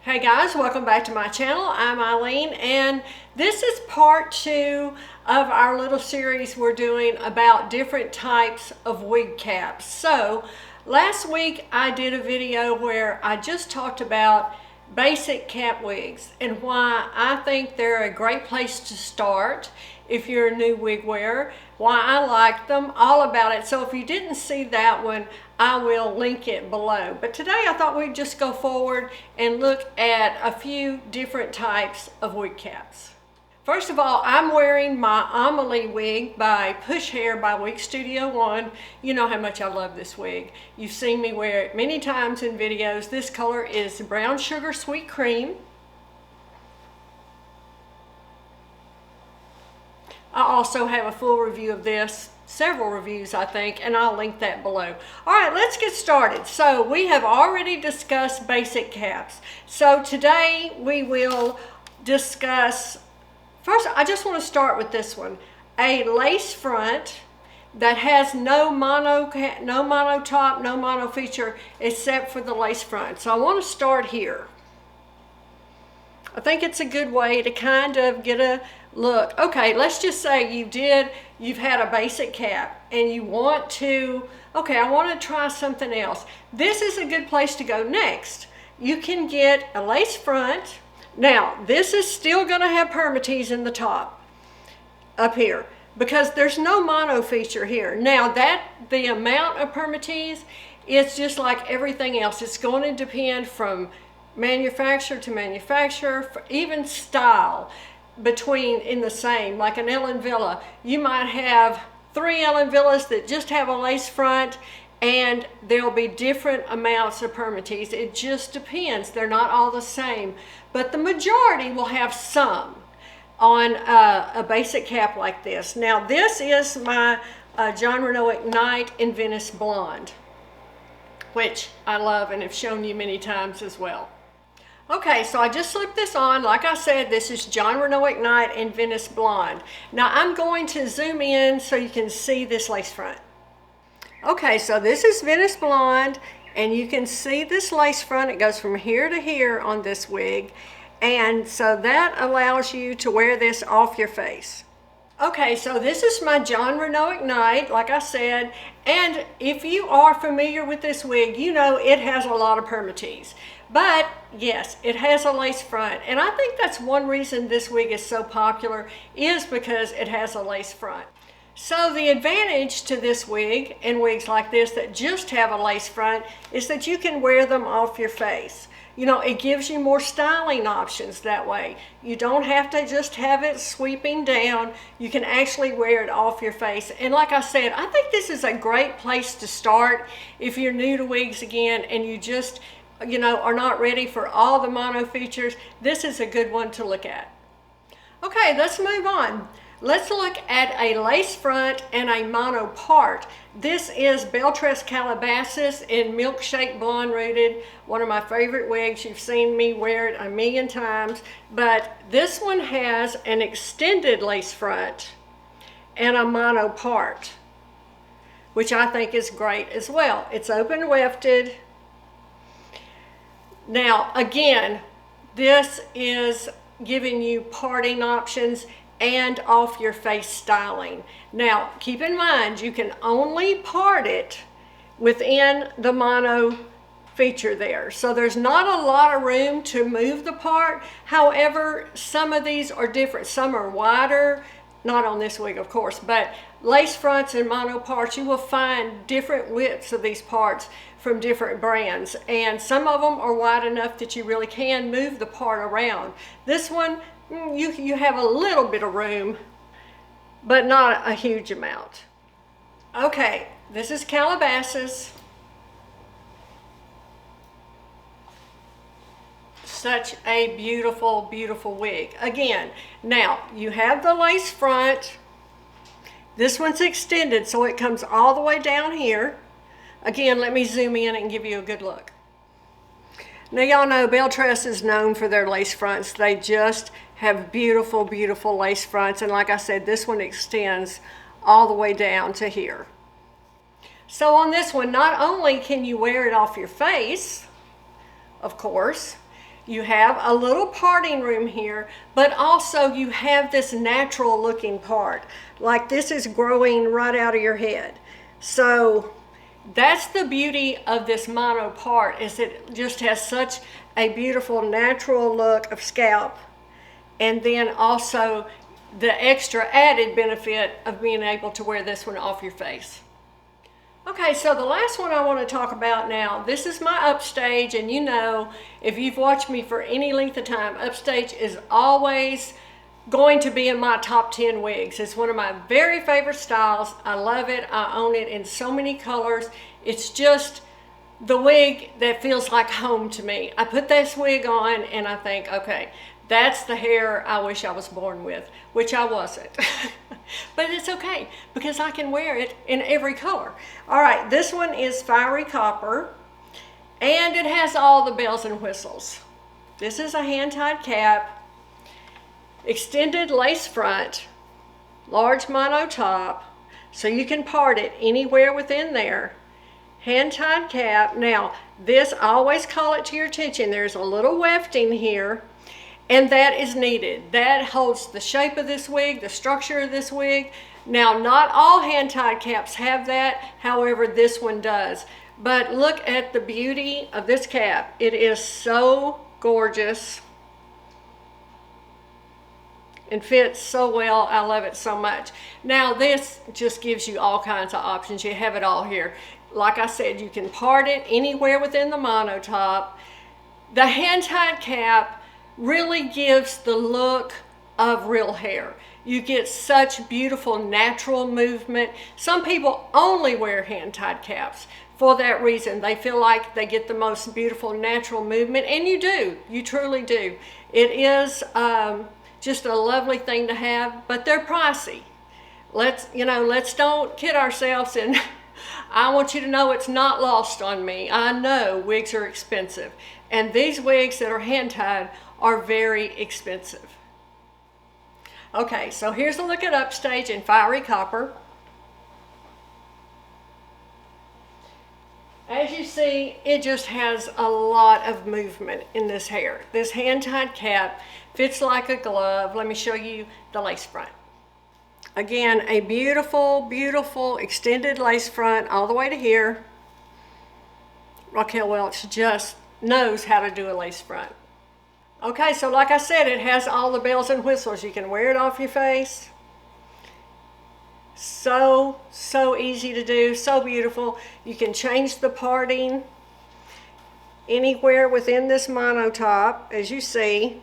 Hey guys, welcome back to my channel. I'm Eileen, and this is part 2 of our little series we're doing about different types of wig caps. So last week I did a video where I just talked about basic cap wigs and why I think they're a great place to start if you're a new wig wearer, why I like them, all about it. So if you didn't see that one, I will link it below. But today I thought we'd just go forward and look at a few different types of wig caps. First of all, I'm wearing my Amelie wig by Push Hair by Wig Studio One. You know how much I love this wig. You've seen me wear it many times in videos. This color is Brown Sugar Sweet Cream. I also have a full review of this, several reviews I think, and I'll link that below. All right, let's get started. So we have already discussed basic caps. So today we will discuss, first I just want to start with this one, a lace front that has no mono top, no mono feature except for the lace front. So I want to start here. I think it's a good way to kind of get a look. Okay, let's just say you've had a basic cap and you want to, okay, I want to try something else. This is a good place to go next. You can get a lace front. Now, this is still going to have permatease in the top up here because there's no mono feature here. Now, the amount of permatease is just like everything else. It's going to depend from manufacturer to manufacturer, even style in the same, like an Ellen Villa. You might have 3 Ellen Villas that just have a lace front and there'll be different amounts of permatease. It just depends. They're not all the same, but the majority will have some on a basic cap like this. Now this is my Jon Renau Ignite in Venice Blonde, which I love and have shown you many times as well. Okay, so I just slipped this on. Like I said, this is Jon Renau Ignite in Venice Blonde. Now I'm going to zoom in so you can see this lace front. Okay, so this is Venice Blonde, and you can see this lace front. It goes from here to here on this wig, and so that allows you to wear this off your face. Okay, so this is my Jon Renau Ignite, like I said, and if you are familiar with this wig, you know it has a lot of permatease. But yes, it has a lace front, and I think that's one reason this wig is so popular is because it has a lace front. So the advantage to this wig and wigs like this that just have a lace front is that you can wear them off your face. You know, it gives you more styling options that way. You don't have to just have it sweeping down. You can actually wear it off your face. And like I said, I think this is a great place to start if you're new to wigs again and you just, you know, are not ready for all the mono features. This is a good one to look at. Okay, let's move on. Let's look at a lace front and a mono part. This is Beltress Calabasas in Milkshake Blonde Rooted, one of my favorite wigs. You've seen me wear it a million times, but this one has an extended lace front and a mono part, which I think is great as well. It's open wefted. Now, again, this is giving you parting options and off your face styling. Now, keep in mind, you can only part it within the mono feature there. So there's not a lot of room to move the part. However, some of these are different. Some are wider, not on this wig, of course, but lace fronts and mono parts, you will find different widths of these parts from different brands. And some of them are wide enough that you really can move the part around. This one, you have a little bit of room, but not a huge amount. Okay, this is Calabasas. Such a beautiful, beautiful wig. Again, now you have the lace front. This one's extended, so it comes all the way down here. Again, let me zoom in and give you a good look. Now y'all know Beltress is known for their lace fronts. They just have beautiful, beautiful lace fronts. And like I said, this one extends all the way down to here. So on this one, not only can you wear it off your face, of course, You have a little parting room here, but also you have this natural looking part. Like this is growing right out of your head. So that's the beauty of this mono part, is it just has such a beautiful natural look of scalp. And then also the extra added benefit of being able to wear this one off your face. Okay, so the last one I want to talk about now, this is my upstage, and you know, if you've watched me for any length of time, upstage is always going to be in my top 10 wigs. It's one of my very favorite styles. I love it. I own it in so many colors. It's just the wig that feels like home to me. I put this wig on and I think, okay, that's the hair I wish I was born with, which I wasn't. But it's okay because I can wear it in every color. All right, this one is Fiery Copper, and it has all the bells and whistles. This is a hand-tied cap, extended lace front, large mono top, so you can part it anywhere within there. Hand-tied cap. Now, this, I always call it to your attention, there's a little wefting here, and that is needed. That holds the shape of this wig, the structure of this wig. Now, not all hand-tied caps have that, however, this one does. But look at the beauty of this cap. It is so gorgeous and fits so well. I love it so much. Now, this just gives you all kinds of options. You have it all here. Like I said, you can part it anywhere within the mono top. The hand-tied cap really gives the look of real hair. You get such beautiful natural movement. Some people only wear hand-tied caps for that reason. They feel like they get the most beautiful natural movement, and you do. You truly do. It is just a lovely thing to have, but they're pricey. Let's don't kid ourselves, and I want you to know it's not lost on me. I know wigs are expensive, and these wigs that are hand-tied are very expensive. Okay, so here's a look at Upstage in Fiery Copper. As you see, it just has a lot of movement in this hair. This hand-tied cap fits like a glove. Let me show you the lace front. Again, a beautiful, beautiful extended lace front all the way to here. Raquel Welch just knows how to do a lace front. Okay, so like I said, it has all the bells and whistles. You can wear it off your face. So easy to do, so beautiful. You can change the parting anywhere within this mono top, as you see.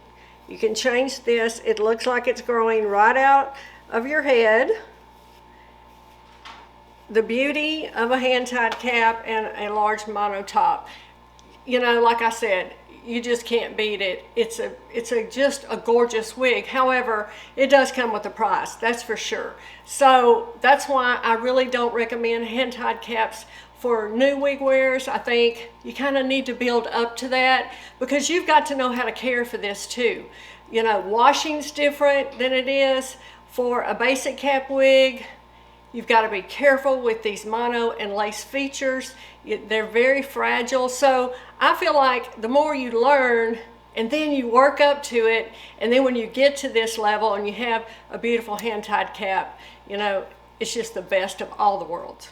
You can change this. It looks like it's growing right out of your head. The beauty of a hand-tied cap and a large mono top. You know, like I said, you just can't beat it. It's just a gorgeous wig. However, it does come with a price, that's for sure. So that's why I really don't recommend hand-tied caps for new wig wearers. I think you kind of need to build up to that because you've got to know how to care for this too. You know, washing's different than it is for a basic cap wig. You've got to be careful with these mono and lace features. They're very fragile. So I feel like the more you learn and then you work up to it, and then when you get to this level and you have a beautiful hand-tied cap, you know, it's just the best of all the worlds.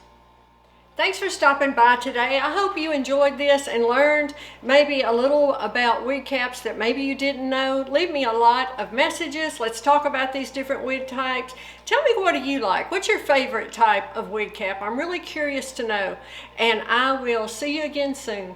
Thanks for stopping by today. I hope you enjoyed this and learned maybe a little about wig caps that maybe you didn't know. Leave me a lot of messages. Let's talk about these different wig types. Tell me, what do you like? What's your favorite type of wig cap? I'm really curious to know. And I will see you again soon.